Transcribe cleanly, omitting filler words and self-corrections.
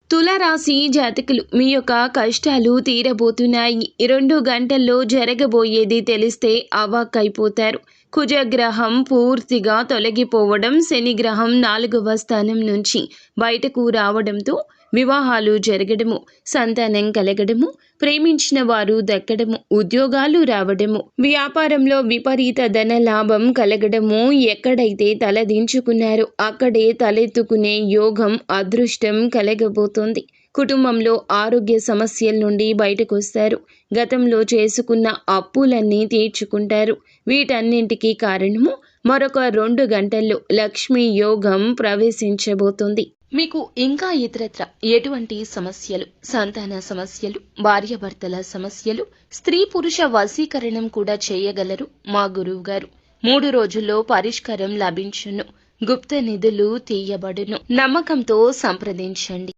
తులారాశి జాతకులు మీ యొక్క కష్టాలు తీరబోతున్నాయి. 2 గంటల్లో జరగబోయేది తెలిస్తే అవాక్కైపోతారు. కుజగ్రహం పూర్తిగా తొలగిపోవడం, శనిగ్రహం 4వ స్థానం నుంచి బయటకు రావడంతో వివాహాలు జరగడము, సంతానం కలగడము, ప్రేమించిన వారు దక్కడము, ఉద్యోగాలు రావడము, వ్యాపారంలో విపరీత ధన లాభం కలగడము, ఎక్కడైతే తలదించుకున్నారో అక్కడే తలెత్తుకునే యోగం, అదృష్టం కలగబోతోంది. కుటుంబంలో ఆరోగ్య సమస్యల నుండి బయటకొస్తారు. గతంలో చేసుకున్న అప్పులన్నీ తీర్చుకుంటారు. వీటన్నింటికీ కారణము మరొక 2 గంటల్లో లక్ష్మీ యోగం ప్రవేశించబోతోంది. మీకు ఇంకా ఇతరత్ర ఎటువంటి సమస్యలు, సంతాన సమస్యలు, భార్యాభర్తల సమస్యలు, స్త్రీ పురుష వశీకరణం కూడా చేయగలరు మా గురువు గారు. 3 రోజుల్లో పరిష్కారం లభించును. గుప్త నిధులు తీయబడును. నమ్మకంతో సంప్రదించండి.